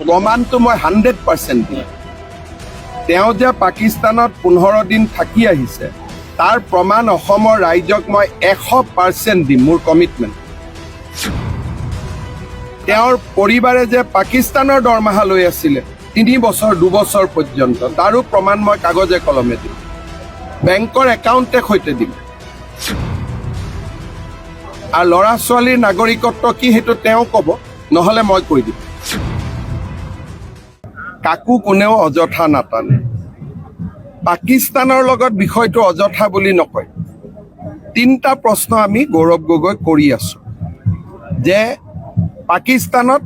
প্ৰমাণটো মই 100% দিম। তেওঁ যে পাকিস্তানত 15 দিন থাকি আহিছে তাৰ প্ৰমাণ অসমৰ ৰাইজক মই 100% দিম, মোৰ কমিটমেণ্ট। তেওঁৰ পৰিবাৰে যে পাকিস্তানৰ দৰমহা লৈ আছিলে 3 বছৰ 2 বছৰ পৰ্যন্ত, তাৰো প্ৰমাণ মই কাগজে কলমে দিম, বেংকৰ একাউণ্টে সৈতে দিম। আৰু ল'ৰা ছোৱালীৰ নাগৰিকত্ব কি সেইটো তেওঁ ক'ব, নহ'লে মই কৈ দিম। কাকো কোনেও অযথা নাটানে। পাকিস্তানৰ লগত বিষয়টো অযথা বুলি নকয়। 3টা প্ৰশ্ন আমি গৌৰৱ গগৈ কৰি আছোঁ যে পাকিস্তানত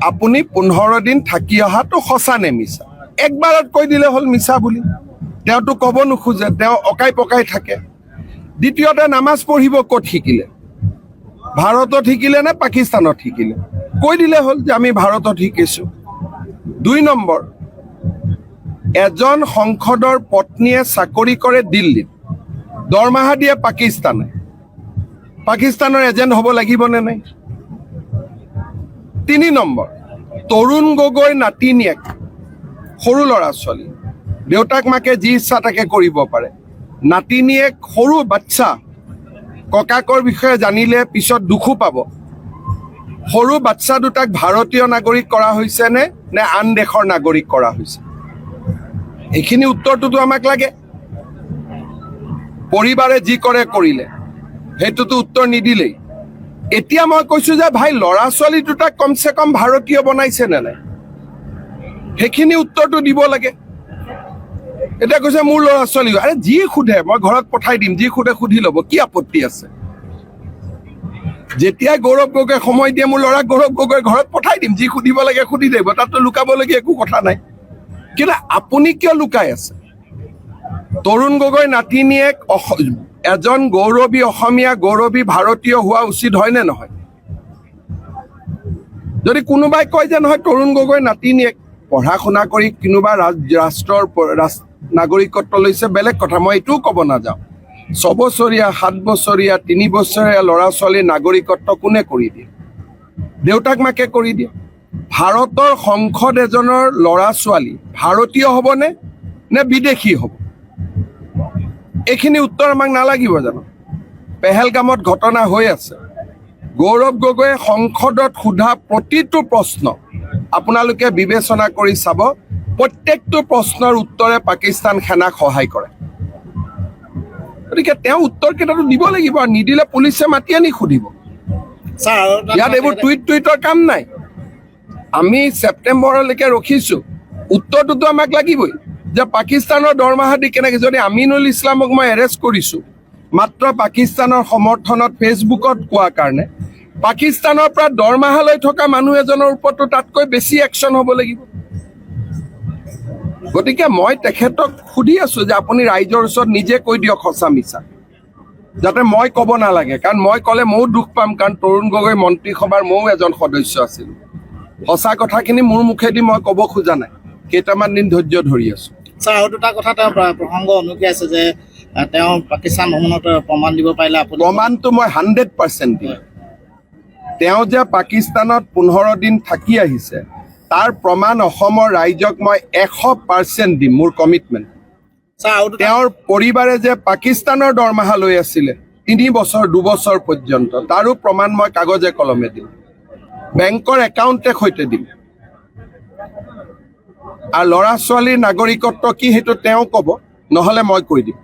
আপুনি 15 দিন থাকি অহাটো সঁচা নে মিছা। একবাৰত কৈ দিলে হ'ল মিছা বুলি, তেওঁতো ক'ব নোখোজে, তেওঁ অকাই পকাই থাকে। দ্বিতীয়তে নামাজ পঢ়িব ক'ত শিকিলে, ভাৰতত শিকিলে নে পাকিস্তানত শিকিলে, কৈ দিলে হ'ল যে আমি ভাৰতত শিকিছোঁ। 2 নম্বৰ, এজন সংসদৰ পত্নীয়ে চাকৰি কৰে দিল্লীত, দৰমহা দিয়ে পাকিস্তানে, পাকিস্তানৰ এজেণ্ট হ'ব লাগিবনে নাই। 3 নম্বৰ, তৰুণ গগৈ নাতিনীয়েক, সৰু ল'ৰা ছোৱালী, দেউতাক মাকে যি ইচ্ছা তাকে কৰিব পাৰে, নাতিনীয়েক সৰু বাচ্চা, ককাকৰ বিষয়ে জানিলে পিছত দুখো পাব। সৰু বাচ্চা দুটাক ভাৰতীয় নাগৰিক কৰা হৈছে নে আন দেশৰ নাগৰিক কৰা হৈছে, এইখিনি উত্তৰটোতো আমাক লাগে। পৰিবাৰে যি কৰে কৰিলে, সেইটোতো উত্তৰ নিদিলেই। এতিয়া মই কৈছোঁ যে ভাই ল'ৰা ছোৱালী দুটাক কমচে কম ভাৰতীয় বনাইছে নে নাই, সেইখিনি উত্তৰটো দিব লাগে। এতিয়া কৈছে মোৰ ল'ৰা ছোৱালী, আৰে যি সোধে মই ঘৰত পঠাই দিম, যি সোধে সুধি ল'ব, কি আপত্তি আছে। যেতিয়াই গৌৰৱ গগৈ সময় দিয়ে মোৰ ল'ৰাক গৌৰৱ গগৈ ঘৰত পঠাই দিম, যি সুধিব লাগে সুধি দিব, তাততো লুকাবলগীয়া একো কথা নাই। কিন্তু আপুনি কিয় লুকাই আছে। তৰুণ গগৈ নাতিনীয়েক এজন গৌৰৱী অসমীয়া, গৌৰৱী ভাৰতীয় হোৱা উচিত হয় নে নহয়। যদি কোনোবাই কয় যে নহয় তৰুণ গগৈ নাতিনীয়েক পঢ়া শুনা কৰি কোনোবা ৰাষ্ট্ৰৰ নাগৰিকত্ব লৈছে, বেলেগ কথা, মই এইটোও ক'ব নাযাওঁ। 6 বছৰীয়া 7 বছৰীয়া 3 বছৰীয়া ল'ৰা ছোৱালীৰ নাগৰিকত্ব কোনে কৰি দিয়ে, দেউতাক মাকে কৰি দিয়ে। ভাৰতৰ সংসদ এজনৰ ল'ৰা ছোৱালী ভাৰতীয় হ'বনে নে বিদেশী হ'ব, এইখিনি উত্তৰ আমাক নালাগিব জানো। পেহেলগামত ঘটনা হৈ আছে, গৌৰৱ গগৈয়ে সংসদত সোধা প্ৰতিটো প্ৰশ্ন আপোনালোকে বিবেচনা কৰি চাব, প্ৰত্যেকটো প্ৰশ্নৰ উত্তৰে পাকিস্তান সেনাক সহায় কৰে। গতিকে তেওঁ উত্তৰকেইটাতো দিব লাগিব, আৰু নিদিলে পুলিচে মাতি আনি সুধিব। ইয়াত এইবোৰ টুইটৰ কাম নাই। আমি ছেপ্টেম্বৰলৈকে ৰখিছোঁ, উত্তৰটোতো আমাক লাগিবই যে পাকিস্তানৰ দৰমহা দি কেনেকৈ, যদি আমিনুল ইছলামক মই এৰেষ্ট কৰিছোঁ মাত্ৰ পাকিস্তানৰ সমৰ্থনত ফেচবুকত কোৱাৰ কাৰণে, পাকিস্তানৰ পৰা দৰমহা লৈ থকা মানুহ এজনৰ ওপৰতো তাতকৈ বেছি একশ্যন হ'ব লাগিব। গতিকে মই তেখেতক সুধি আছোঁ যে আপুনি ৰাইজৰ ওচৰত নিজে কৈ দিয়ক সঁচা মিছা, যাতে মই ক'ব নালাগে, কাৰণ মই ক'লে ময়ো দুখ পাম, কাৰণ তৰুণ গগৈ মন্ত্ৰীসভাৰ ময়ো এজন সদস্য আছিলোঁ। সঁচা কথাখিনি মোৰ মুখেদি মই ক'ব খোজা নাই, কেইটামান দিন ধৈৰ্য ধৰি আছোঁ। ছাৰ আৰু দুটা কথা তেওঁ প্ৰসংগ অনুকিয়াইছে যে তেওঁ পাকিস্তান ভ্ৰমণত প্ৰমাণ দিব পাৰিলে প্ৰমাণটো মই 100% দিম। তেওঁ যে পাকিস্তানত 15 দিন থাকি আহিছে তাৰ প্ৰমাণ অসমৰ ৰাইজক মই 100% দিম, মোৰ কমিটমেণ্ট। তেওঁৰ পৰিবাৰে যে পাকিস্তানৰ দৰমহা লৈ আছিলে 3 বছৰ 2 বছৰ পৰ্যন্ত, তাৰো প্ৰমাণ মই কাগজে কলমে দিম, বেংকৰ একাউণ্টে সৈতে দিম। আৰু ল'ৰা ছোৱালীৰ নাগৰিকত্ব কি সেইটো তেওঁ ক'ব, নহ'লে মই কৈ দিম।